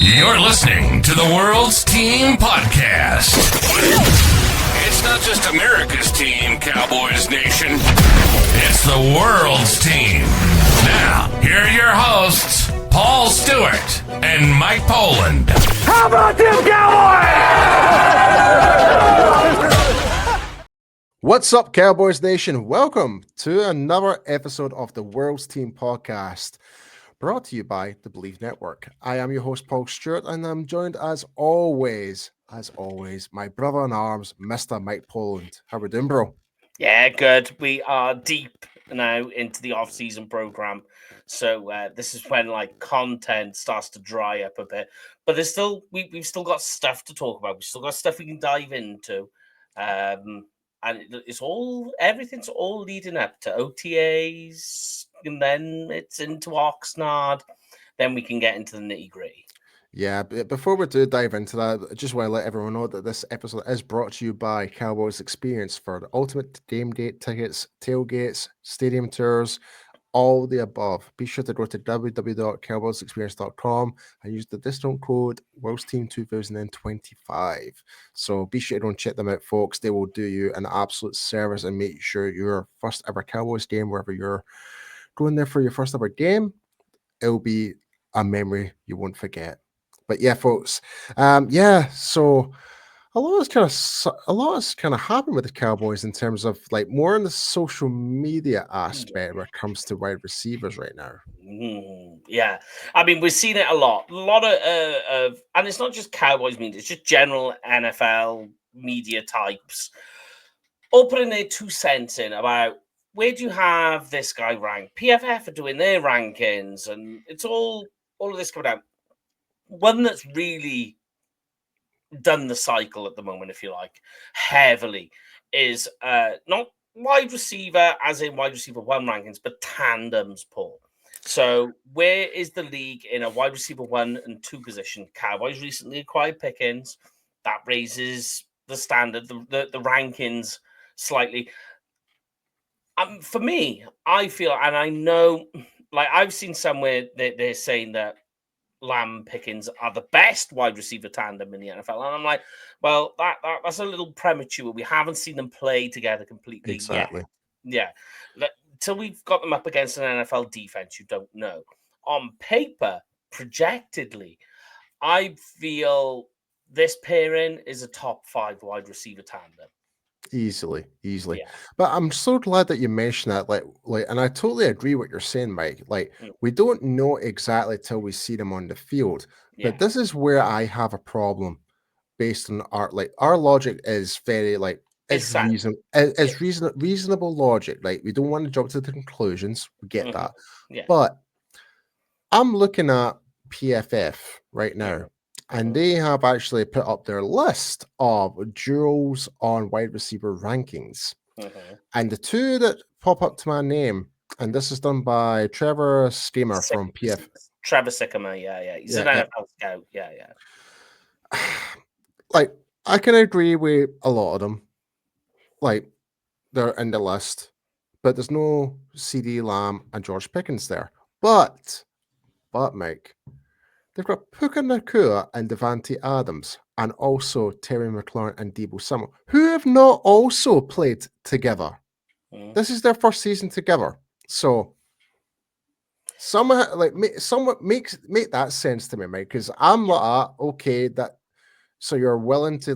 You're listening to the World's Team Podcast. It's not just America's team, Cowboys Nation. It's the world's team. Now, here are your hosts, Paul Stewart and Mike Poland. How about them Cowboys? What's up, Cowboys Nation? Welcome to another episode of the World's Team Podcast, brought to you by the Believe Network. I am your host, Paul Stewart, and I'm joined as always, my brother in arms, Mr. Mike Poland. How we doing, bro? Yeah, good. We are deep now into the off-season program, so this is when content starts to dry up a bit. But there's still we've still got stuff to talk about. We've still got stuff we can dive into, and everything's all leading up to OTAs, and then it's into Oxnard. Then we can get into the nitty-gritty. Yeah, but before we do dive into that, I just want to let everyone know that this episode is brought to you by Cowboys Experience for the ultimate game day tickets, tailgates, stadium tours, all the above. Be sure to go to www.cowboysexperience.com and use the discount code WorldsTeam2025. So be sure to go and check them out, folks. They will do you an absolute service and make sure your first ever Cowboys game, wherever you're going there for your first ever game, it'll be a memory you won't forget. But yeah, folks, so a lot is kind of happening with the Cowboys in terms of more in the social media aspect when it comes to wide receivers right now. Yeah, I mean, we've seen it a lot of, and it's not just Cowboys media; it's just general NFL media types all putting their 2 cents in about where do you have this guy ranked. PFF are doing their rankings, and it's all of this coming out. One that's really done the cycle at the moment, if you like, heavily, is not wide receiver as in wide receiver one rankings, but tandems, Paul. So where is the league in a wide receiver 1 and 2 position? Cowboys recently acquired Pickens. That raises the standard, the rankings slightly. For me, I feel, and I know, I've seen somewhere that they're saying that Lamb Pickens are the best wide receiver tandem in the NFL. And I'm like, well, that's a little premature. We haven't seen them play together completely Exactly. yet. Yeah. Till we've got them up against an NFL defense, you don't know. On paper, projectedly, I feel this pairing is a top 5 wide receiver tandem. Easily. Yeah. But I'm so glad that you mentioned that. And I totally agree what you're saying, Mike. We don't know exactly till we see them on the field. Yeah. But this is where I have a problem based on our logic is very it's reasonable logic. We don't want to jump to the conclusions. We get that. Yeah. But I'm looking at PFF right now. And they have actually put up their list of duels on wide receiver rankings. And the 2 that pop up to my name, and this is done by Trevor Schemer from PFF. Trevor Sycamore, yeah. He's an NFL scout, yeah. I can agree with a lot of them. They're in the list, but there's no CeeDee Lamb and George Pickens there. But Mike, they've got Puka Nacua and Davante Adams, and also Terry McLaurin and Deebo Samuel, who have not also played together. This is their first season together. So somehow, make that sense to me, Mike, because I'm okay, that so you're willing to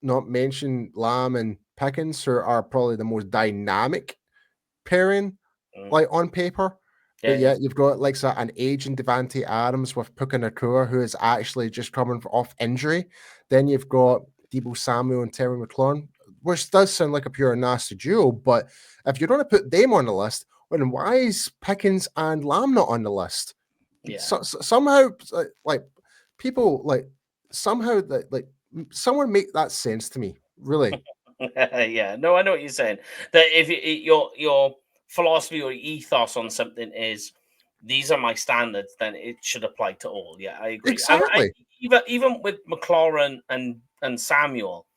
not mention Lamb and Pickens, who are probably the most dynamic pairing, on paper. But yeah, you've got an aging Davante Adams with Puka Nacua, who is actually just coming off injury. Then you've got Deebo Samuel and Terry McLaurin, which does sound like a pure nasty duo. But if you're going to put them on the list, then why is Pickens and Lamb not on the list? Yeah. Somehow, someone make that sense to me, really. Yeah, no, I know what you're saying. That if your philosophy or ethos on something is these are my standards, then it should apply to all. Yeah, I agree. Exactly. Even with McLaurin and Samuel,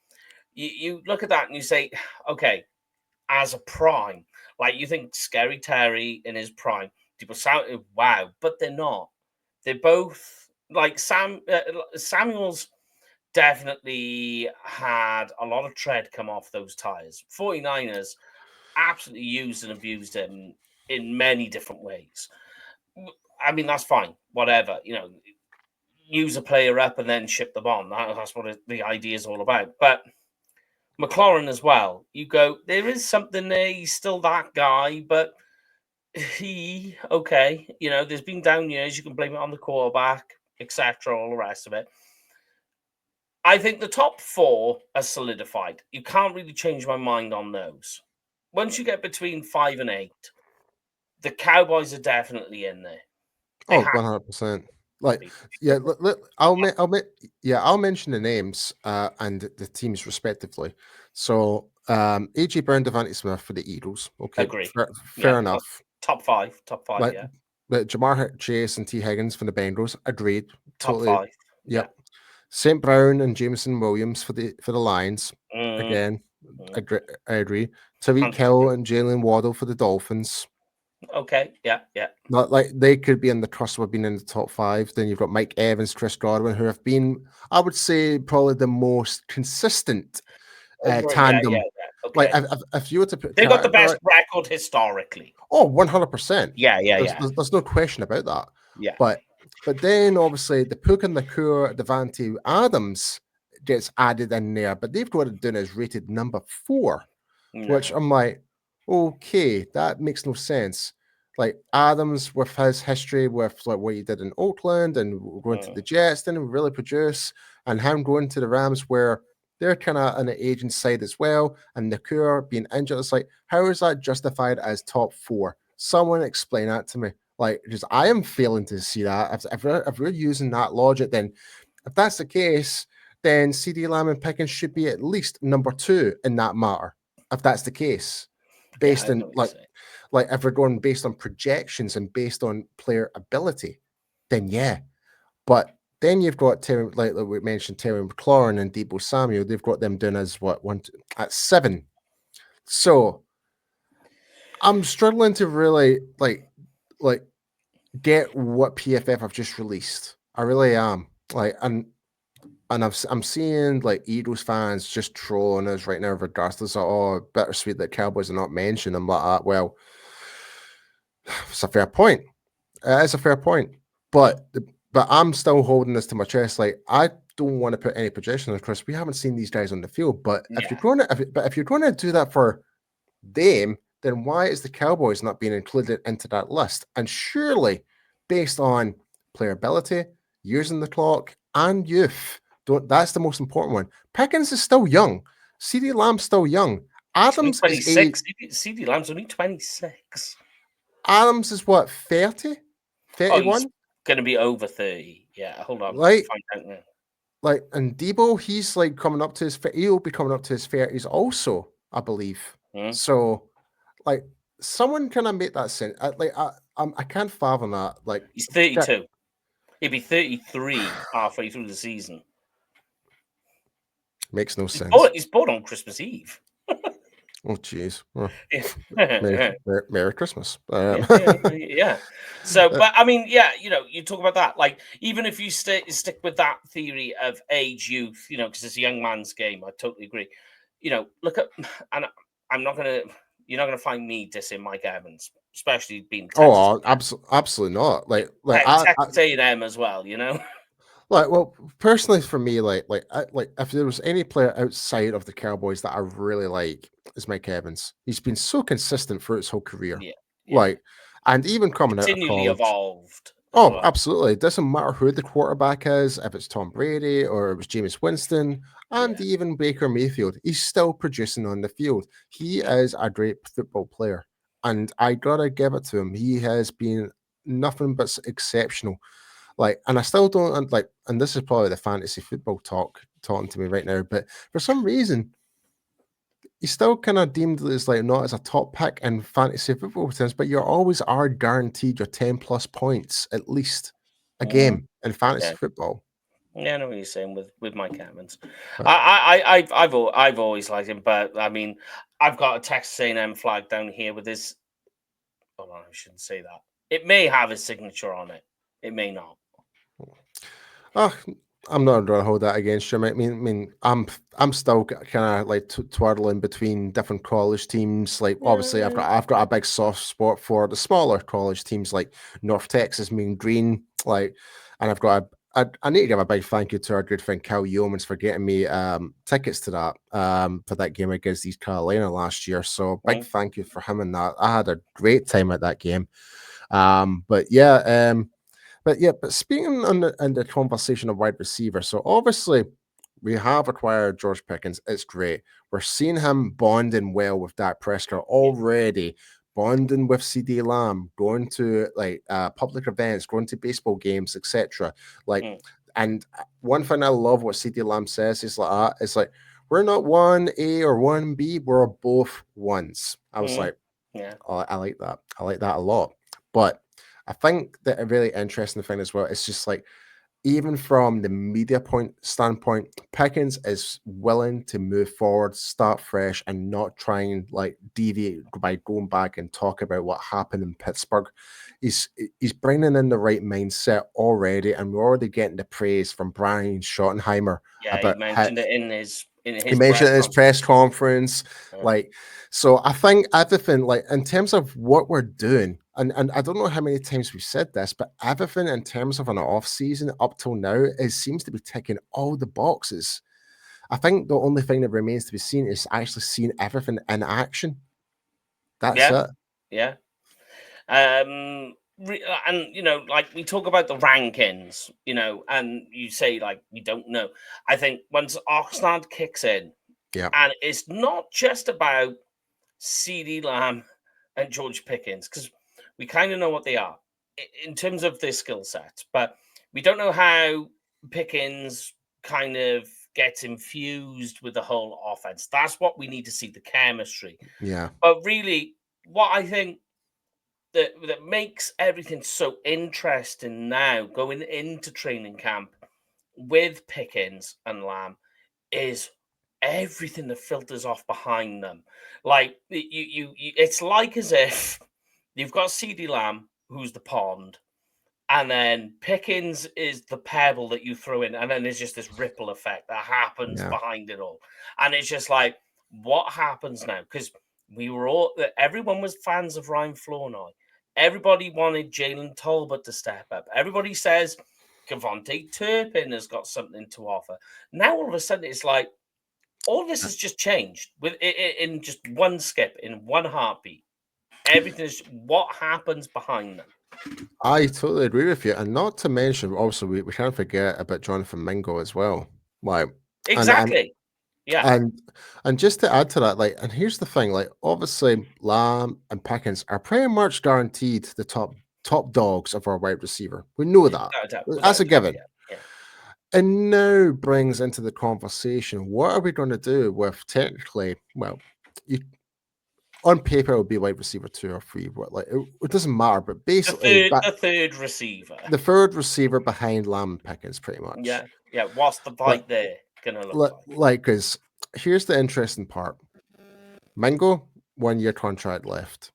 you look at that and you say, okay, as a prime, you think Scary Terry in his prime, people sound wow, but they're not. They're both like Samuel's definitely had a lot of tread come off those tires. 49ers absolutely used and abused him in many different ways. I mean, that's fine, whatever, use a player up and then ship the bomb. That's what the idea is all about. But McLaurin as well, you go, there is something there. He's still that guy, but there's been down years. You can blame it on the quarterback, etc., all the rest of it. I think the top 4 are solidified. You can't really change my mind on those. Once you get between 5 and 8, the Cowboys are definitely in there. Oh, 100%. Like, yeah, I'll mention the names and the teams respectively. So, AJ Brown, Devontae Smith for the Eagles. Okay, agree. Fair enough. Top five, Like, yeah. Jamar Chase and T. Higgins for the Bengals. Agreed. Top Totally. 5. Yep. St. Brown and Jameson Williams for the Lions. Again, I agree. Tariq Hill and Jalen Waddle for the Dolphins. Okay, yeah. Not like they could be in the trust of being in the top 5. Then you've got Mike Evans, Chris Godwin, who have been, I would say, probably the most consistent tandem. Yeah. Okay. Like, if you were to put, they've got the best record historically. Oh, 100%. Yeah. There's no question about that. Yeah. But then obviously the Puka Nacua Davante Adams gets added in there, but they've got it down as rated number 4, which I'm like, okay, that makes no sense. Like Adams with his history with like what he did in Oakland and going to the Jets, didn't really produce, and him going to the Rams where they're kind of on the aging side as well, and Nacua being injured. It's like, how is that justified as top 4? Someone explain that to me. Like, just I am failing to see that. If we're using that logic, then if that's the case, then CeeDee Lamb and Pickens should be at least number 2 in that matter. If that's the case, based on like if we're going based on projections and based on player ability, then yeah. But then you've got Terry, like we mentioned, Terry McLaurin and Deebo Samuel. They've got them down as at 7. So I'm struggling to really like get what PFF have just released. I really am. Like, and I'm seeing like Eagles fans just trolling us right now, regardless of bittersweet that Cowboys are not mentioned. I'm like, well, it's a fair point. It's a fair point, but I'm still holding this to my chest. Like, I don't want to put any projections across. We haven't seen these guys on the field, but if you're going to do that for them, then why is the Cowboys not being included into that list? And surely, based on playability, using the clock, and youth, that's the most important one. Pickens is still young. CeeDee Lamb's still young. Adams is 26. CeeDee Lamb's only 26. Adams is what, 30? 31? He's going to be over 30. Yeah, hold on. Like, find out now. Like, and Deebo, he's like coming up to he'll be coming up to his 30s also, I believe. So, like, someone kind of make that sense. I can't fathom that. Like, he's 32. He'll be 33 halfway through the season. Makes no sense. He's born on Christmas Eve. Oh, jeez. Well, Merry Christmas. Yeah. So, but I mean, yeah, you talk about that. Like, even if you stick with that theory of age, youth, because it's a young man's game, I totally agree. Look at, and I'm not going to, you're not going to find me dissing Mike Evans, especially being Texas. Oh, absolutely not. Like Texas A&M as well, Like, well, personally for me, like if there was any player outside of the Cowboys that I really like, is Mike Evans. He's been so consistent for his whole career. Yeah. Like, and even coming out of continually college, evolved. Oh, absolutely. It doesn't matter who the quarterback is, if it's Tom Brady or it was Jameis Winston and even Baker Mayfield. He's still producing on the field. He is a great football player, and I gotta give it to him. He has been nothing but exceptional. Like, and I still don't like, and this is probably the fantasy football talking to me right now, but for some reason, he's still kind of deemed as like not as a top pick in fantasy football terms, but you always are guaranteed your 10 plus points at least a game in fantasy football. Yeah, I know what you're saying with Mike Evans. I've always liked him, but I mean, I've got a Texas A&M flag down here with his. Oh, I shouldn't say that. It may have his signature on it. It may not. Oh, I'm not going to hold that against you. I mean, I'm still kind of like twirling between different college teams. Like, obviously, I've got a big soft spot for the smaller college teams like North Texas, Mean Green. Like, and I've got I need to give a big thank you to our good friend Cal Yeomans for getting me tickets to that for that game against East Carolina last year. So big thank you for him and that. I had a great time at that game. But yeah. But speaking on the conversation of wide receiver, so obviously we have acquired George Pickens. It's great. We're seeing him bonding well with Dak Prescott already, bonding with CeeDee Lamb, going to like public events, going to baseball games, etc. Like, and one thing I love what CeeDee Lamb says is like, it's like we're not 1A or 1B, we're both ones. I was like, yeah, oh, I like that. I like that a lot. But I think that a really interesting thing as well is just like, even from the media standpoint, Pickens is willing to move forward, start fresh, and not try and like deviate by going back and talk about what happened in Pittsburgh. He's bringing in the right mindset already, and we're already getting the praise from Brian Schottenheimer yeah. He about mentioned it in his he mentioned it in his press conference. Yeah. Like, so I think everything, like in terms of what we're doing, and I don't know how many times we've said this, but everything in terms of an off season up till now, it seems to be ticking all the boxes. I think the only thing that remains to be seen is actually seeing everything in action. That's it. Yeah. And like we talk about the rankings, and you say like we don't know. I think once Oxnard kicks in, Yeah. and it's not just about CeeDee Lamb and George Pickens, because we kind of know what they are in terms of their skill sets, but we don't know how Pickens kind of gets infused with the whole offense. That's what we need to see, the chemistry. Yeah. But really, what I think that makes everything so interesting now going into training camp with Pickens and Lamb is everything that filters off behind them. Like it's like as if you've got CeeDee Lamb, who's the pond, and then Pickens is the pebble that you throw in, and then there's just this ripple effect that happens behind it all. And it's just like, what happens now? Because everyone was fans of Ryan Flournoy. Everybody wanted Jalen Tolbert to step up. Everybody says Kevontae Turpin has got something to offer. Now all of a sudden it's like all this has just changed in just one skip, in one heartbeat. Everything is what happens behind them. I totally agree with you. And not to mention, also, we can't forget about Jonathan Mingo as well. Like, exactly. And just to add to that, like, and here's the thing, like, obviously, Lamb and Pickens are pretty much guaranteed the top dogs of our wide receiver. We know that. That's a given. Yeah. And now brings into the conversation, what are we going to do with technically, well, on paper it would be wide receiver 2 or 3, but like it doesn't matter. But basically, the third receiver, the third receiver behind Lamb and Pickens, pretty much. Yeah. What's the fight there gonna look like? Like, because here's the interesting part: Mingo, 1 year contract left.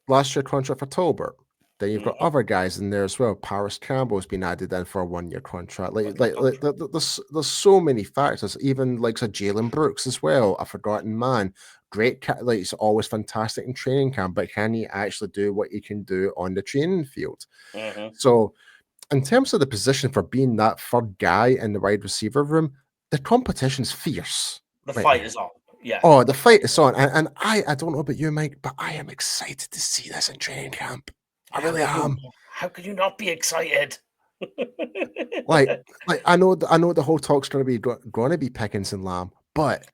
Last year contract for Tolbert. Then you've got other guys in there as well. Paris Campbell's been added in for a 1 year contract. There's so many factors. Even like Jalen Brooks as well, a forgotten man. Great, like he's always fantastic in training camp, but can he actually do what he can do on the training field? So, in terms of the position for being that third guy in the wide receiver room, the competition's fierce. The fight is on. Yeah. Oh, the fight is on, and I don't know about you, Mike, but I am excited to see this in training camp. I really am. How can you not be excited? like I know the whole talk's going to be Pickens and Lamb, but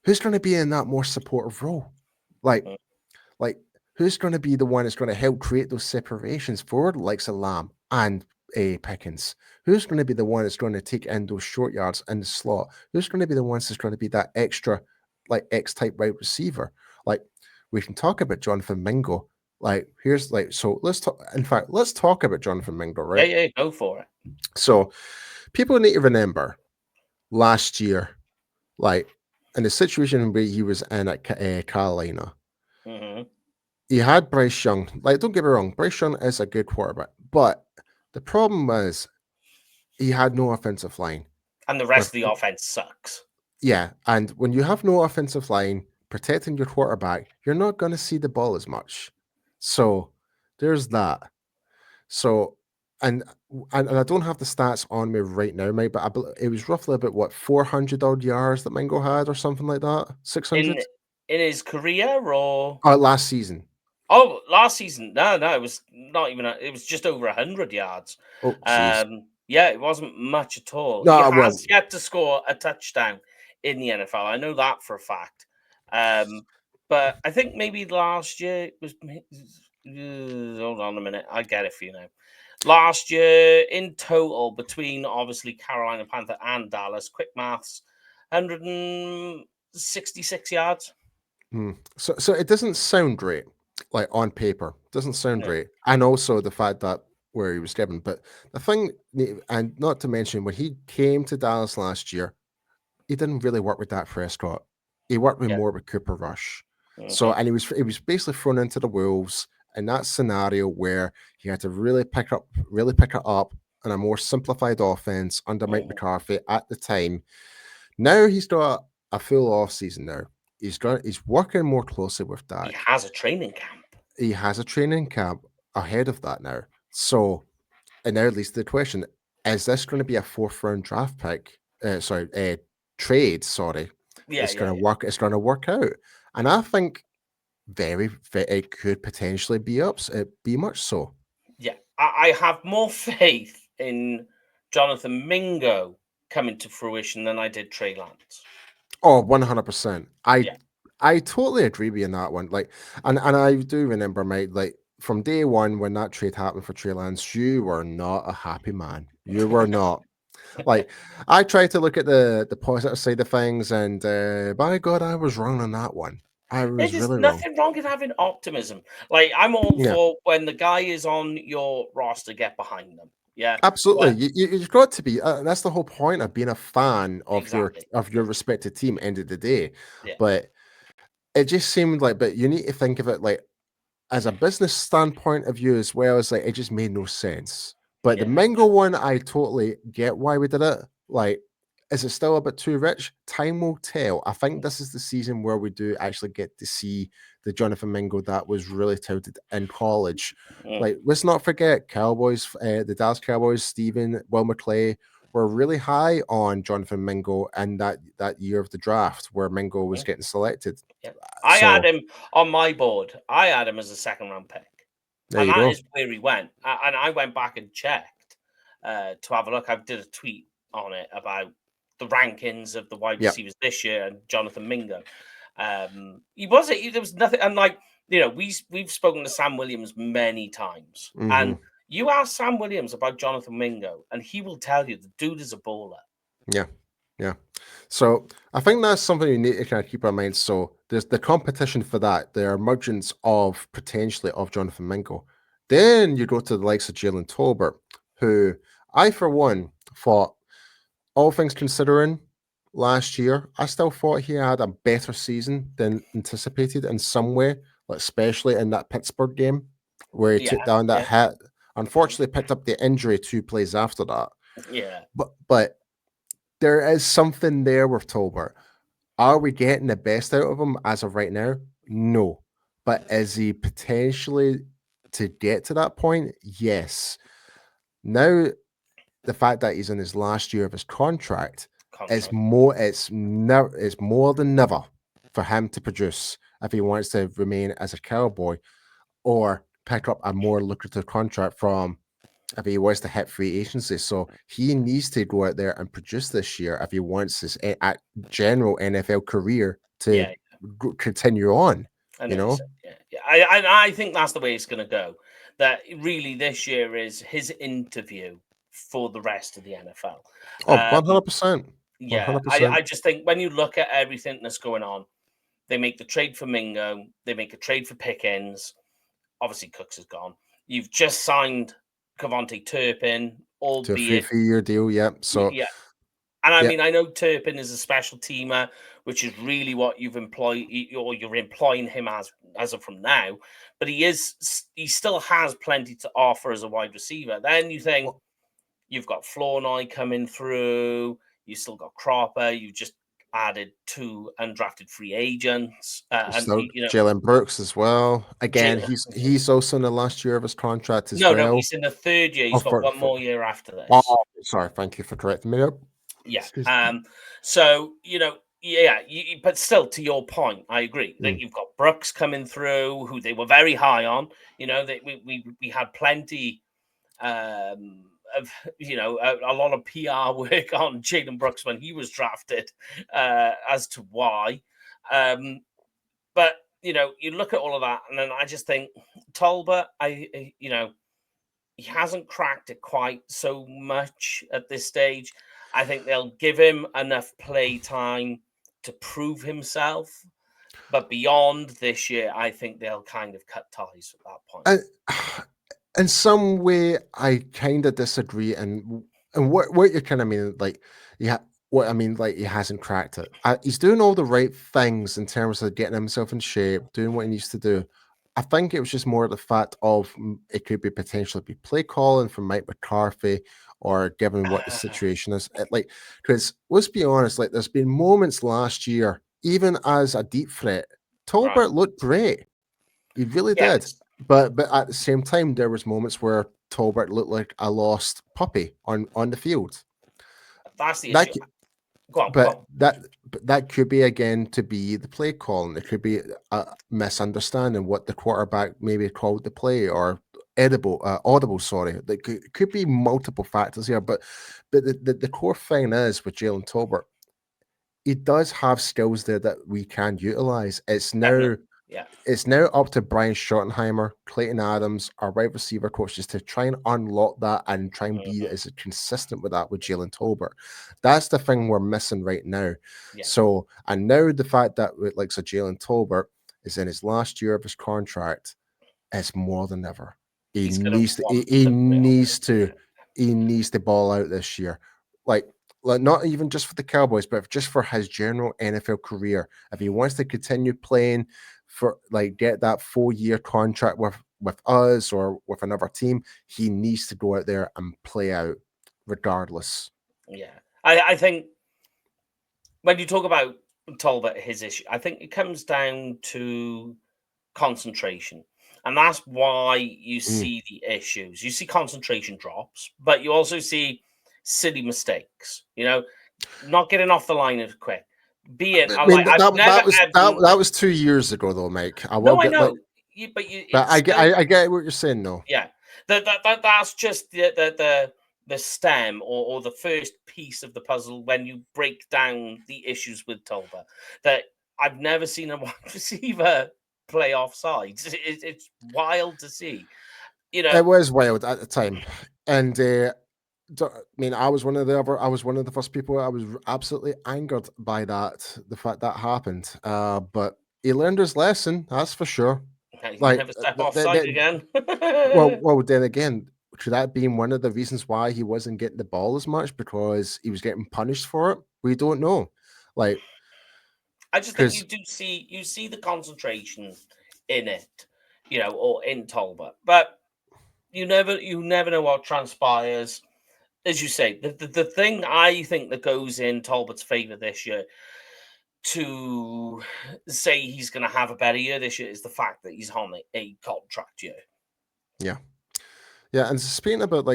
who's going to be in that more supportive role? Like who's going to be the one that's going to help create those separations for the likes of Lamb and Pickens? Who's going to be the one that's going to take in those short yards in the slot? Who's going to be the ones that's going to be that extra, like X-type wide receiver? Like we can talk about Jonathan Mingo. Like here's like so let's talk. In fact, let's talk about Jonathan Mingo, right? Yeah, go for it. So people need to remember last year, like in the situation where he was in at Carolina. He had Bryce Young. Like, don't get me wrong, Bryce Young is a good quarterback, but the problem was he had no offensive line. And the rest of the offense sucks. Yeah, and when you have no offensive line protecting your quarterback, you're not going to see the ball as much. So there's that. So, and I don't have the stats on me right now, mate, but it was roughly about what 400 odd yards that Mingo had, or something like that. 600 in his career, or last season. Oh, last season? No, it was not even. It was just over 100 yards. Oh, jeez. Yeah, it wasn't much at all. No, He has yet to score a touchdown in the NFL. I know that for a fact. But I think maybe last year it was. Hold on a minute, I get it for you now. Last year, in total, between obviously Carolina Panther and Dallas, quick maths, 166 yards. So it doesn't sound great, like on paper. Doesn't sound great. And also the fact that where he was given. But the thing, and not to mention, when he came to Dallas last year, he didn't really work with Dak Prescott. He worked more with Cooper Rush. So, and he was basically thrown into the wolves in that scenario where he had to really pick it up in a more simplified offense under Mike McCarthy at the time. Now he's got a full off season now. He's working more closely with Dak. He has a training camp. He has a training camp ahead of that now. So, and now leads to the question: is this going to be a 4th round draft pick? Trade. Sorry, it's going to work. It's going to work out, and I think it could potentially be be much so. Yeah, I have more faith in Jonathan Mingo coming to fruition than I did Trey Lance. Oh, 100%. I totally agree with you on that one. Like, and I do remember, mate, like from day one when that trade happened for Trey Lance, you were not a happy man. You were not. Like, I tried to look at the positive side of things, and by God, I was wrong on that one. I was There's really nothing wrong with having optimism. Like, I'm all for when the guy is on your roster, get behind them. Yeah, absolutely. You've got to be. That's the whole point of being a fan of your respected team. End of the day, but it just seemed like. But you need to think of it like as a business standpoint of view as well. As like it just made no sense. But the Mingo one, I totally get why we did it. Like, is it still a bit too rich? Time will tell. I think this is the season where we do actually get to see the Jonathan Mingo that was really touted in college. Like, let's not forget Cowboys, the Dallas Cowboys, Will McClay were really high on Jonathan Mingo in that year of the draft where Mingo was getting selected. Yeah. I had him on my board. I had him as a 2nd round pick. And that is where he went. And I went back and checked to have a look. I did a tweet on it about the rankings of the wide receivers this year and Jonathan Mingo. There was nothing. And like, you know, we've spoken to Sam Williams many times. And you ask Sam Williams about Jonathan Mingo, and he will tell you the dude is a baller. Yeah. Yeah. So I think that's something you need to kind of keep in mind. So there's the competition for that, the emergence of potentially of Jonathan Mingo. Then you go to the likes of Jalen Tolbert, who I, for one, thought, all things considering, last year, I still thought he had a better season than anticipated in some way, like especially in that Pittsburgh game where he took down that hit. Unfortunately, picked up the injury 2 plays after that. Yeah. But there is something there with Tolbert. Are we getting the best out of him as of right now? No. But is he potentially to get to that point? Yes. Now, the fact that he's in his last year of his contract. It's more than never for him to produce if he wants to remain as a Cowboy or pick up a more lucrative contract from if he wants to hit free agency. So he needs to go out there and produce this year if he wants his general NFL career to continue on. I think that's the way it's going to go. That really this year is his interview for the rest of the NFL. Oh, 100%. Yeah, 100%. I just think when you look at everything that's going on, they make the trade for Mingo, they make a trade for Pickens. Obviously, Cooks is gone. You've just signed Devontae Turpin, albeit to a 3-year deal. Yeah. So and I mean, I know Turpin is a special teamer, which is really what you've employed, or you're employing him as of from now. But he still has plenty to offer as a wide receiver. Then you think, You've got Flournoy coming through. You still got Cropper. You just added 2 undrafted free agents. So Jalen Brooks as well. Again, he's also in the last year of his contract as well. No, he's in the 3rd year. He's got one more year after this. Oh, sorry. Thank you for correcting me. Yeah. So, but still, to your point, I agree. Like you've got Brooks coming through, who they were very high on. We had plenty of a lot of PR work on Jalen Brooks when he was drafted as to why. But you look at all of that, and then I just think Tolbert, he hasn't cracked it quite so much at this stage. I think they'll give him enough play time to prove himself. But beyond this year, I think they'll kind of cut ties at that point. In some way, I kind of disagree. And what you kind of mean, like, what I mean, like, he hasn't cracked it. He's doing all the right things in terms of getting himself in shape, doing what he needs to do. I think it was just more the fact of it could be potentially be play calling from Mike McCarthy, or given what the situation is. Because let's be honest, like, there's been moments last year, even as a deep threat, Tolbert looked great. He really did. But at the same time, there was moments where Tolbert looked like a lost puppy on the field. That's the issue. That could be, again, to be the play calling. It could be a misunderstanding what the quarterback maybe called the play, or audible. Sorry, there could be multiple factors here. But the core thing is with Jalen Tolbert, he does have skills there that we can utilize. It's now. It's now up to Brian Schottenheimer, Clayton Adams, our wide receiver coaches, to try and unlock that and try and be as consistent with that with Jalen Tolbert. That's the thing we're missing right now. Yeah. So, and now the fact that Jalen Tolbert is in his last year of his contract, it's more than ever. He needs to ball out this year. Like not even just for the Cowboys, but just for his general NFL career. If he wants to continue playing for, get that 4-year contract with us or with another team, he needs to go out there and play out regardless. Yeah. I think when you talk about Tolbert, his issue, I think it comes down to concentration. And that's why you see the issues. You see concentration drops, but you also see silly mistakes, not getting off the line as quick. That was 2 years ago, though, Mike. I know. I get what you're saying, though. Yeah, that's just the stem or the first piece of the puzzle when you break down the issues with Tolbert. That I've never seen a wide receiver play offside. It's wild to see. It was wild at the time, and I was one of the first people. I was absolutely angered by that, the fact that happened. But he learned his lesson, that's for sure. Never step offside again. well, then again, could that be one of the reasons why he wasn't getting the ball as much, because he was getting punished for it? We don't know. I just think you see the concentration in it, or in Tolbert, but you never know what transpires. As you say, the thing I think that goes in Tolbert's favor this year to say he's going to have a better year this year is the fact that he's on a contract year. Yeah. Yeah, and speaking about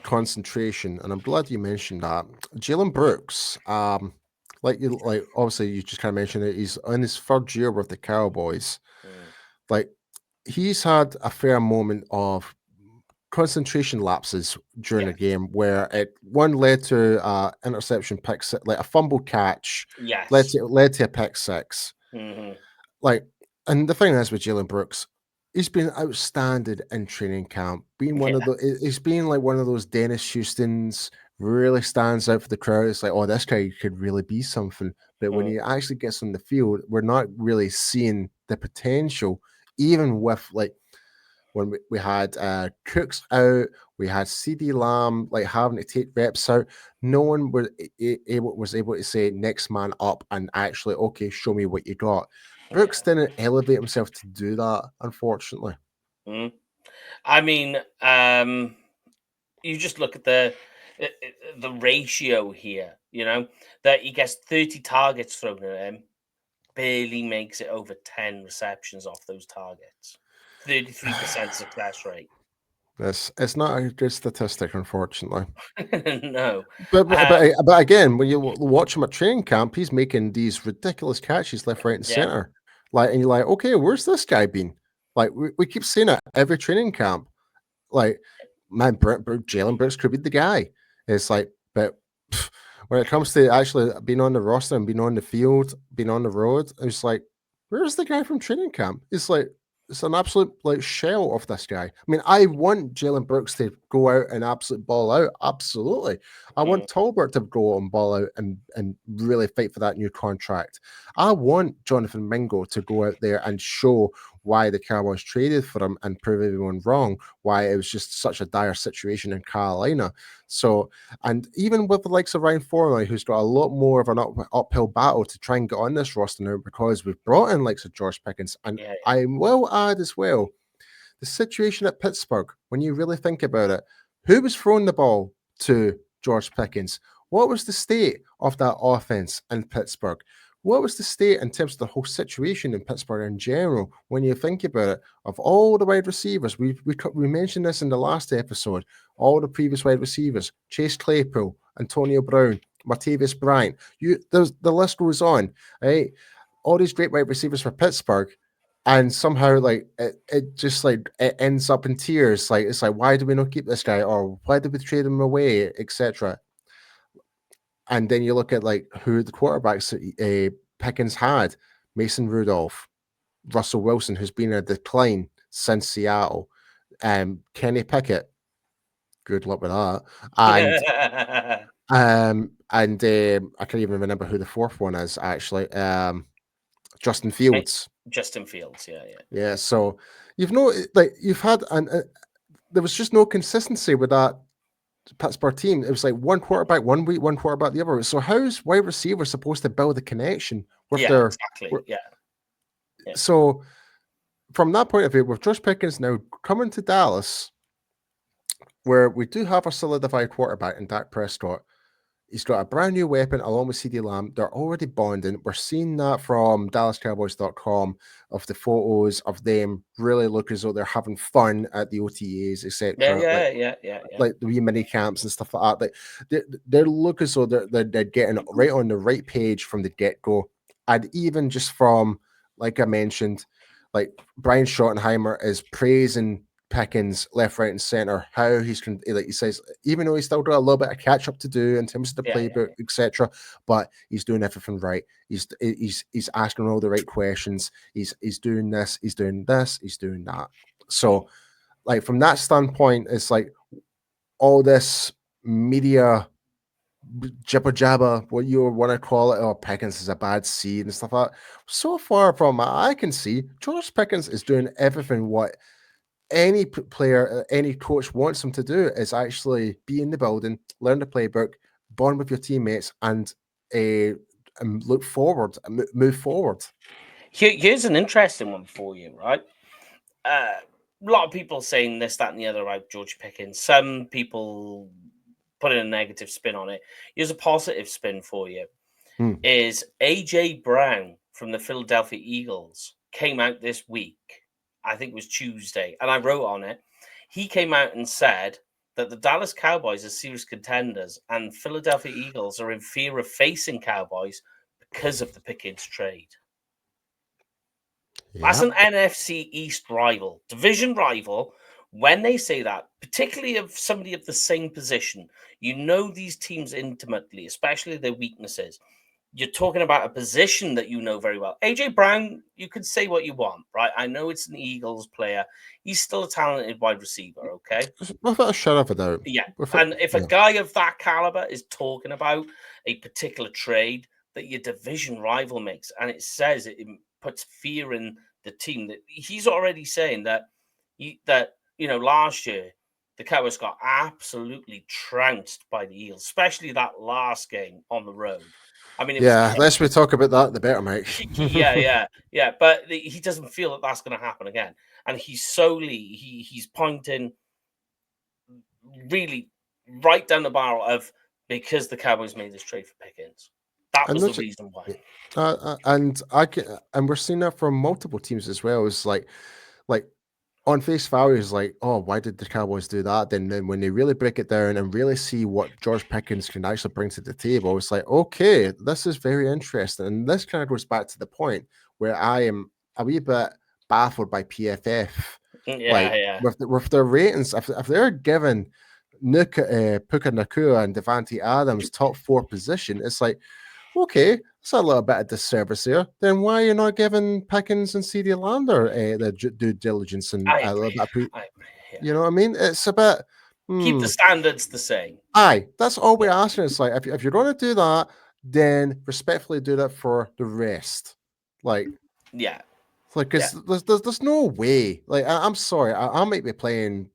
concentration, and I'm glad you mentioned that, Jalen Brooks, obviously you just kind of mentioned it, he's in his 3rd year with the Cowboys. He's had a fair moment of concentration lapses during the game where one led to interception, pick, a fumble catch, led to a pick 6. Mm-hmm. And the thing is with Jalen Brooks, he's been outstanding in training camp. He's been like one of those Dennis Houstons, really stands out for the crowd. It's like, oh, this guy could really be something. But when he actually gets on the field, we're not really seeing the potential, even with when we had Cooks out, we had CeeDee Lamb having to take reps out. No one was able to say next man up and actually, okay, show me what you got. Brooks didn't elevate himself to do that, unfortunately. I mean, you just look at the ratio here, that he gets 30 targets thrown at him, barely makes it over 10 receptions off those targets. 33% success rate. It's not a good statistic, unfortunately. No. But again, when you watch him at training camp, he's making these ridiculous catches left, right, and center. And you're like, okay, where's this guy been? We keep saying it every training camp. Man, Jalen Brooks could be the guy. It's but when it comes to actually being on the roster and being on the field, being on the road, it's like, where's the guy from training camp? It's an absolute shell of this guy. I mean, I want Jalen Brooks to go out and absolutely ball out. Absolutely. I want Tolbert to go out and ball out and really fight for that new contract. I want Jonathan Mingo to go out there and show why the Cowboys traded for him and prove everyone wrong, why it was just such a dire situation in Carolina. So, and even with the likes of Ryan Fournette, who's got a lot more of an uphill battle to try and get on this roster now because we've brought in likes of George Pickens. And I will add as well, the situation at Pittsburgh, when you really think about it, who was throwing the ball to George Pickens? What was the state of that offense in Pittsburgh? What was the state in terms of the whole situation in Pittsburgh in general? When you think about it, of all the wide receivers, we mentioned this in the last episode, all the previous wide receivers, Chase Claypool, Antonio Brown, Martavis Bryant, the list goes on, right? All these great wide receivers for Pittsburgh, and somehow it just it ends up in tears. It's like, why do we not keep this guy, or why did we trade him away, etc. And then you look at who the quarterbacks Pickens had: Mason Rudolph, Russell Wilson, who's been in a decline since Seattle, Kenny Pickett. Good luck with that. And I can't even remember who the fourth one is actually. Justin Fields. Justin Fields, yeah. Yeah. So you've had there was just no consistency with that Pittsburgh team. It was like one quarterback one week, one quarterback the other. So how's wide receiver supposed to build a connection with their exactly? So from that point of view, with Josh Pickens now coming to Dallas, where we do have a solidified quarterback in Dak Prescott, he's got a brand new weapon along with CeeDee Lamb. They're already bonding. We're seeing that from DallasCowboys.com of the photos of them really look as though they're having fun at the OTAs, etc. Like the wee mini camps and stuff like that. They look as though they're getting right on the right page from the get-go. And even just from, like I mentioned, Brian Schottenheimer is praising Pickens left, right, and center. How he says, even though he's still got a little bit of catch up to do in terms of the playbook, etc., but he's doing everything right. He's asking all the right questions. He's doing this. He's doing this. He's doing that. So, from that standpoint, it's all this media jibber jabber, what you want to call it, or Pickens is a bad seed and stuff like that. So far from I can see, George Pickens is doing everything what any player, any coach wants him to do, is actually be in the building, learn the playbook, bond with your teammates, and look forward, move forward. Here's an interesting one for you, right? A lot of people saying this, that, and the other about George Pickens. Some people putting a negative spin on it. Here's a positive spin for you. Is AJ Brown from the Philadelphia Eagles came out this week. I think it was Tuesday, and I wrote on it. He came out and said that the Dallas Cowboys are serious contenders and Philadelphia Eagles are in fear of facing Cowboys because of the Pickens trade. Yep. That's an NFC East rival, division rival. When they say that, particularly of somebody of the same position, these teams intimately, especially their weaknesses. You're talking about a position that you know very well. AJ Brown, you could say what you want, right? I know it's an Eagles player. He's still a talented wide receiver, okay? Without a shadow of a doubt. Yeah. And if a guy of that caliber is talking about a particular trade that your division rival makes, and it says it puts fear in the team, that he's already saying that last year the Cowboys got absolutely trounced by the Eagles, especially that last game on the road. I mean, less we talk about that, the better, Mike. yeah. But he doesn't feel that that's going to happen again, and he's pointing really right down the barrel of because the Cowboys made this trade for Pickens. That And was the that's reason why. and we're seeing that from multiple teams as well. It's like on face value is like, oh, why did the Cowboys do that? Then when they really break it down and really see what George Pickens can actually bring to the table, it's like, okay, this is very interesting. And this kind of goes back to the point where I am a wee bit baffled by PFF. Yeah. With their ratings, if they're given Puka Nacua and Davante Adams top 4 position, it's like, okay, it's a little bit of disservice here. Then why are you not giving Pickens and CeeDee Lamb the due diligence and I a little agree. bit? You know what I mean? It's a bit. Keep the standards the same. Aye, that's all we're asking. It's like if you're going to do that, then respectfully do that for the rest. Because there's no way. Like I'm sorry, I might be playing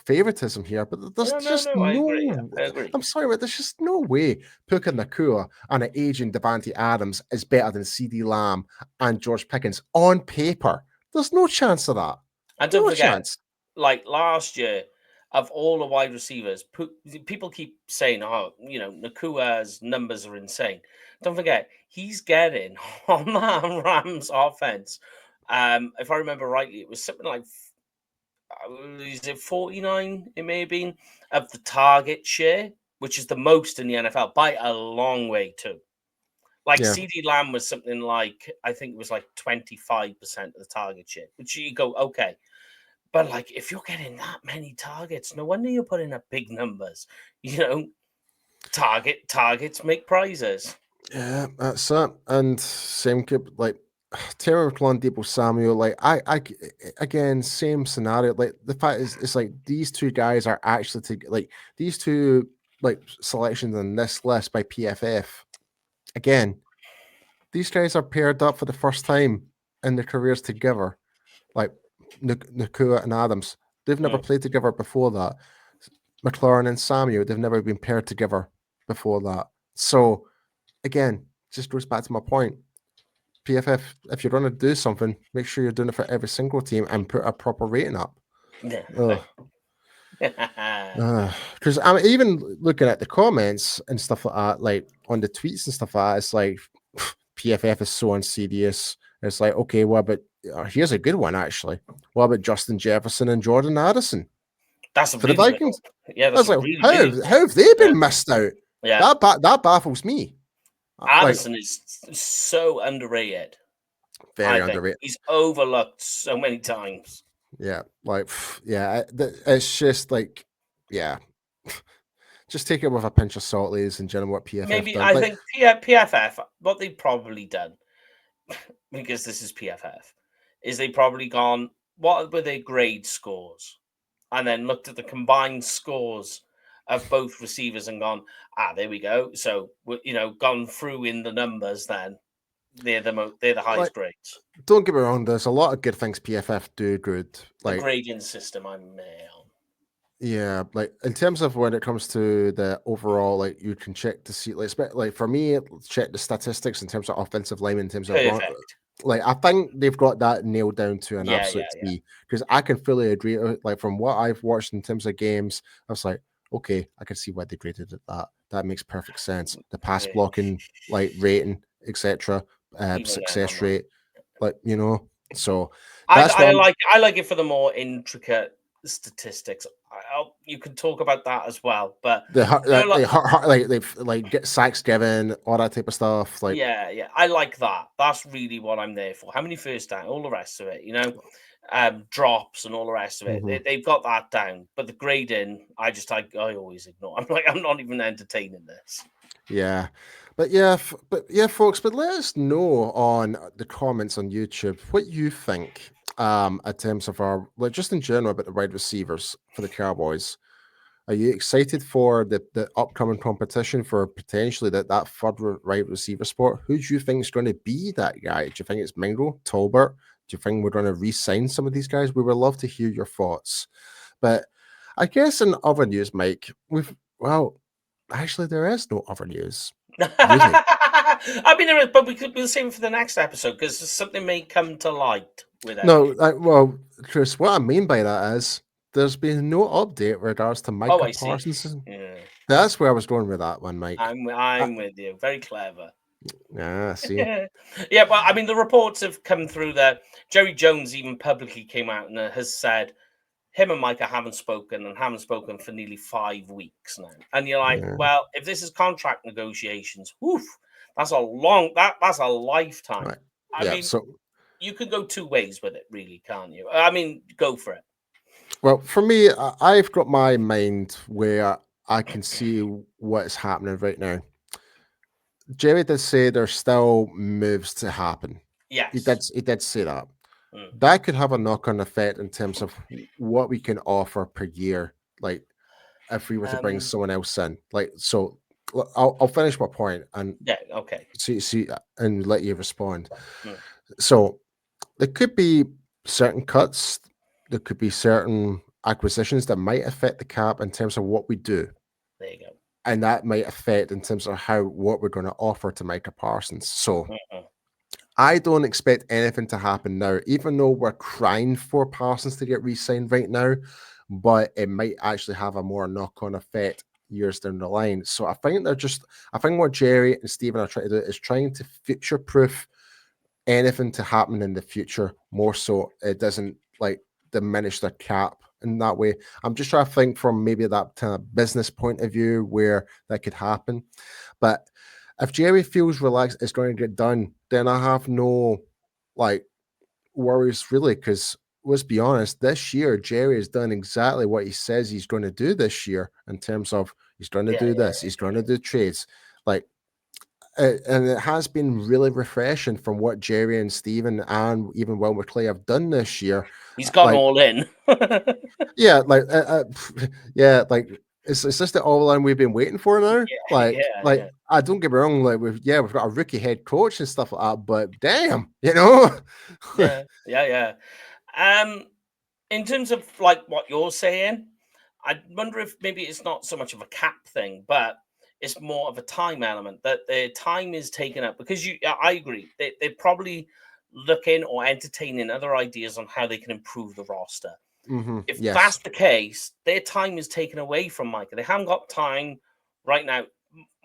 favoritism here, but there's just I agree. I'm sorry, but there's just no way Puka Nacua and an aging Davante Adams is better than CeeDee Lamb and George Pickens on paper. There's no chance of that. And don't forget, like last year, of all the wide receivers, people keep saying, "Oh, Nakua's numbers are insane." Don't forget, he's getting on that Rams offense. If I remember rightly, it was something like, is it 49? It may have been of the target share, which is the most in the NFL by a long way too. CeeDee Lamb was something like, I think it was like 25% of the target share, which you go, okay. But if you're getting that many targets, no wonder you're putting up big numbers. Targets make prizes. Yeah, that's it. And same McLaurin Deebo Samuel. Again, same scenario. Like the fact is, it's like these two guys are actually these two selections on this list by PFF. Again, these guys are paired up for the first time in their careers together. Like Nacua and Adams, they've never played together before that. McLaurin and Samuel, they've never been paired together before that. So again, just goes back to my point. PFF, if you're going to do something, make sure you're doing it for every single team and put a proper rating up. Because I'm even looking at the comments and stuff like that, like on the tweets and stuff like that, it's like PFF is so insidious. It's like, okay, well, but here's a good one actually. What about Justin Jefferson and Jordan Addison? That's for the Vikings. Yeah, that's how have they been missed out? Yeah, that baffles me. Addison is so underrated. Very underrated. He's overlooked so many times. Yeah, it's just just take it with a pinch of salt, ladies and gentlemen. What PFF maybe done. I think PFF, what they've probably done, because this is PFF, is they probably gone, what were their grade scores, and then looked at the combined scores of both receivers and gone, there we go. So gone through in the numbers. Then they're the highest grades. Don't get me wrong. There's a lot of good things PFF do good. The grading system, I'm on. Yeah, in terms of when it comes to the overall, you can check to see, for me, check the statistics in terms of offensive line, in terms of I think they've got that nailed down to an absolute T. Because I can fully agree. From what I've watched in terms of games, I was like, okay, I can see why they graded it that. That makes perfect sense. The pass blocking, rating, etc., success rate, So I like it for the more intricate statistics. You can talk about that as well, but get sacks given, all that type of stuff. I like that. That's really what I'm there for. How many first down, all the rest of it, drops and all the rest of it. Mm-hmm. They've got that down, but the grading, I always ignore. I'm not even entertaining this. Yeah, folks. But let us know on the comments on YouTube what you think. In terms of our, just in general, about the wide receivers for the Cowboys. Are you excited for the upcoming competition for potentially that third wide receiver spot? Who do you think is going to be that guy? Do you think it's Mingo, Tolbert? Do you think we're going to re-sign some of these guys? We would love to hear your thoughts. But I guess in other news, Mike, actually there is no other news. Really. But we'll save it for the next episode because something may come to light with it. No, Chris, what I mean by that is there's been no update in regards to Oh, Micah I see. Parsons. Yeah, That's where I was going with that one, Mike. I'm with you. Very clever. See. Yeah, well, I mean, the reports have come through that Jerry Jones even publicly came out and has said him and Micah haven't spoken for nearly 5 weeks now. And you're like, Yeah. well, if this is contract negotiations, woof, that's a lifetime. Right. I Yeah. mean, So, you could go two ways with it, really, can't you? I mean, go for it. well, for me, I've got my mind where I can see what is happening right now. Jerry did say there's still moves to happen. Yes. He did say that. Mm. That could have a knock-on effect in terms of what we can offer per year. Like if we were to bring someone else in, like so. I'll finish my point and Yeah. Okay. see and let you respond. Mm. So there could be certain cuts. There could be certain acquisitions that might affect the cap in terms of what we do. There you go. And that might affect in terms of what we're going to offer to Micah Parsons. So I don't expect anything to happen now, even though we're crying for Parsons to get re-signed right now, but it might actually have a more knock-on effect years down the line. So I think what Jerry and Stephen are trying to do is trying to future-proof anything to happen in the future, more so it doesn't like diminish their cap in that way. I'm just trying to think from maybe that kind of business point of view where that could happen. But if Jerry feels relaxed, it's going to get done, then I have no like worries really. Because let's be honest, this year Jerry has done exactly what he says he's going to do this year in terms of he's going to do this, he's going to do trades, like. And it has been really refreshing from what Jerry and Stephen and even Will McClay have done this year. He's gone Like, all in. yeah, like, yeah, like it's just the all in we've been waiting for now. Yeah. I don't get me wrong, like we've got a rookie head coach and stuff like that, but damn, you know. Yeah. In terms of like what you're saying, I wonder if maybe it's not so much of a cap thing, but it's more of a time element that the time is taken up because I agree. They're probably looking or entertaining other ideas on how they can improve the roster. If Yes. that's the case, their time is taken away from Micah. They haven't got time right now.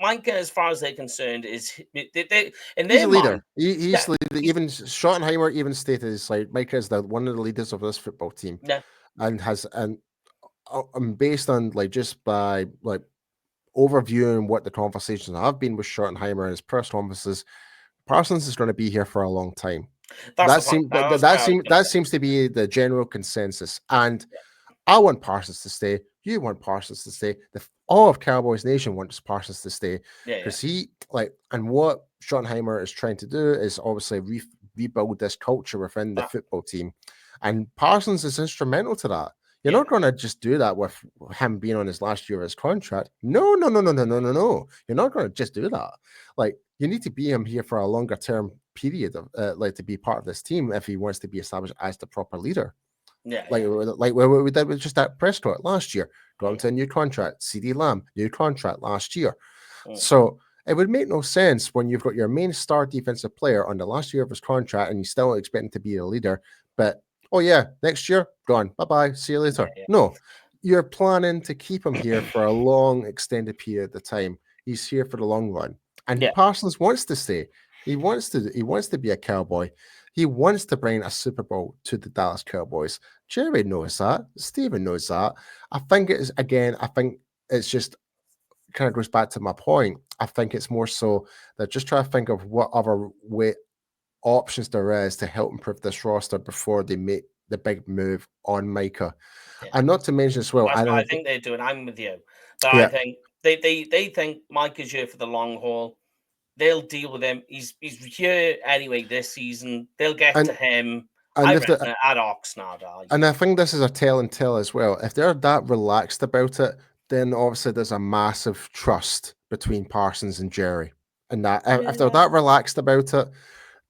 Micah, as far as they're concerned, is in He's their a leader. mind. He's leader. Even Schottenheimer even stated it's like Micah is one of the leaders of this football team, Yeah. and based on like just by like overviewing what the conversations have been with Schottenheimer and his press conferences, Parsons is going to be here for a long time. That seems to be the general consensus, and I want Parsons to stay. You want Parsons to stay. All of Cowboys Nation wants Parsons to stay because and what Schottenheimer is trying to do is obviously rebuild this culture within the football team, and Parsons is instrumental to that. You're not going to just do that with him being on his last year of his contract. No. You're not going to just do that. Like, you need to be him here for a longer term period of like to be part of this team if he wants to be established as the proper leader. Like what we did with just that Prescott last year, got him to a new contract. CeeDee Lamb, new contract last year. So it would make no sense when you've got your main star defensive player on the last year of his contract and you still expect him to be a leader, but oh yeah, next year, gone. Bye-bye. See you later. No, you're planning to keep him here for a long, extended period of time. He's here for the long run. And Parsons wants to stay. He wants to be a Cowboy. He wants to bring a Super Bowl to the Dallas Cowboys. Jerry knows that. Steven knows that. I think it's just kind of goes back to my point. I think it's more so that just try to think of what other options there is to help improve this roster before they make the big move on Micah. And not to mention as well, I think they're doing. I'm with you. But I think they think Micah's here for the long haul. They'll deal with him. He's here anyway this season. They'll get to him. I reckon at Oxnard. And I think this is a tell and tell as well. If they're that relaxed about it, then obviously there's a massive trust between Parsons and Jerry. And that if they're that relaxed about it,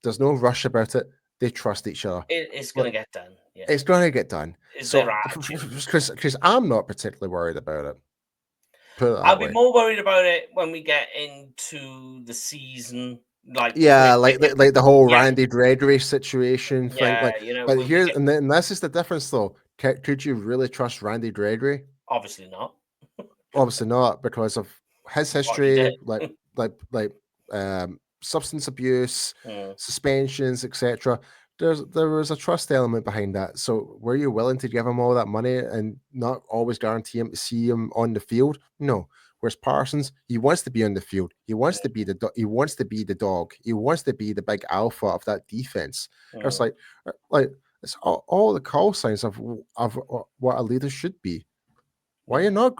there's no rush about it. They trust each other. It's going to get done. Yeah. It's going to get done. So, because I'm not particularly worried about it. I'll be more worried about it when we get into the season. Like the whole Randy Gregory situation thing. Yeah, but here's and this is the difference though. Could you really trust Randy Gregory? Obviously not. Obviously not, because of his history, substance abuse, suspensions, etc. There was a trust element behind that. So were you willing to give him all that money and not always guarantee him to see him on the field? No. Whereas Parsons, he wants to be on the field. He wants to be the dog. He wants to be the big alpha of that defense. It's like it's all the call signs of what a leader should be. Why not?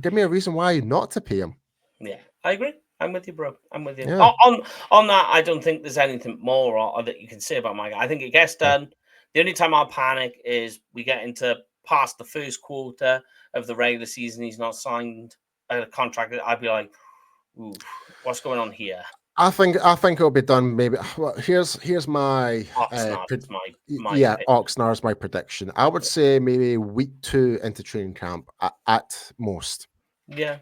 Give me a reason why not to pay him. Yeah, I agree. I'm with you, bro. I'm with you. Yeah. On that, I don't think there's anything more or that you can say about my guy. I think it gets done. The only time I'll panic is we get into past the first quarter of the regular season. He's not signed a contract. I'd be like, ooh, what's going on here? I think it'll be done. Maybe. Well, here's my Oxnard's my prediction. I would say maybe week 2 into training camp at most. Yeah.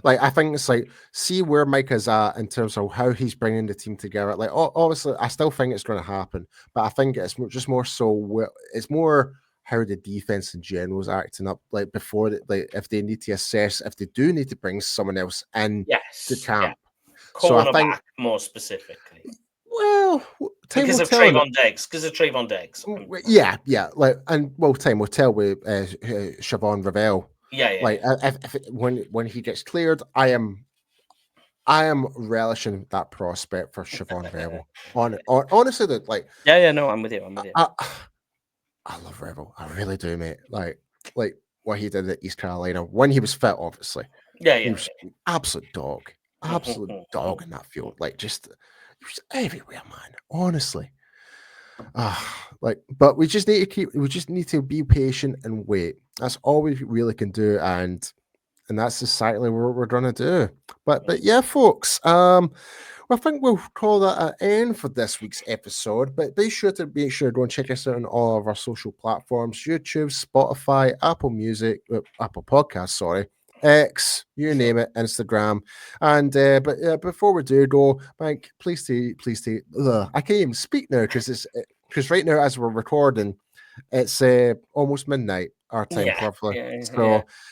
Like, I think it's like, see where Mike is at in terms of how he's bringing the team together. Like, obviously, I still think it's going to happen, but I think it's just more so. It's more how the defense in general is acting up. Like before, like if they need to assess if they do need to bring someone else in to camp. Yeah. So I think more specifically. Well, because of Trayvon Diggs. Yeah. Like, and time will tell with Siobhan Ravel. Yeah. Like if when he gets cleared, I am relishing that prospect for Siobhan Ravel. Honestly, that like. Yeah. No, I'm with you. I love Ravel. I really do, mate. Like what he did at East Carolina when he was fit, obviously. Yeah. He was an absolute dog in that field. Like he was everywhere, man. Honestly. But we just need to be patient and wait. That's all we really can do, and that's exactly what we're gonna do. But yeah, folks. I think we'll call that an end for this week's episode. But be sure to go and check us out on all of our social platforms: YouTube, Spotify, Apple Music, Apple Podcasts, X, you name it, Instagram. And but before we do go, Mike, please take. I can't even speak now because right now as we're recording, it's almost midnight our time, roughly.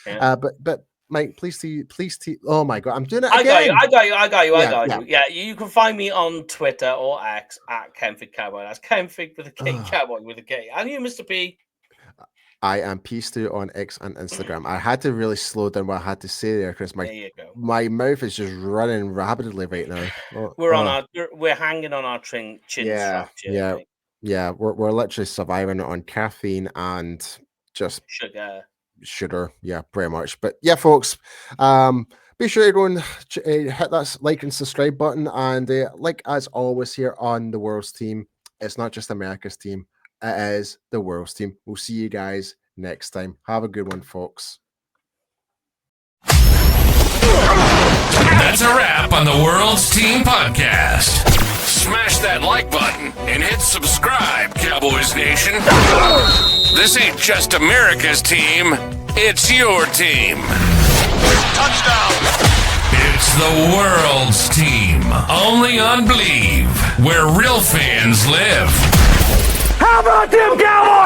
But Mike, please. Oh my God, I'm doing it again. I got you. Yeah, you can find me on Twitter or X at Kenfig Cowboy. That's Kenfig with a K, Cowboy with a K. And you, Mr. P. I am P2 on X and Instagram. I had to really slow down what I had to say there because my mouth is just running rapidly right now. We're hanging on our chin structure. Yeah. We're literally surviving on caffeine and just sugar. Yeah, pretty much. But yeah, folks, be sure to go and hit that like and subscribe button. And like as always here on the World's Team, it's not just America's team. It is the World's Team. We'll see you guys next time. Have a good one, folks. That's a wrap on the World's Team Podcast. Smash that like button and hit subscribe, Cowboys Nation. This ain't just America's team, it's your team. Touchdown! It's the World's Team, only on Believe, where real fans live. How about them Cowboys?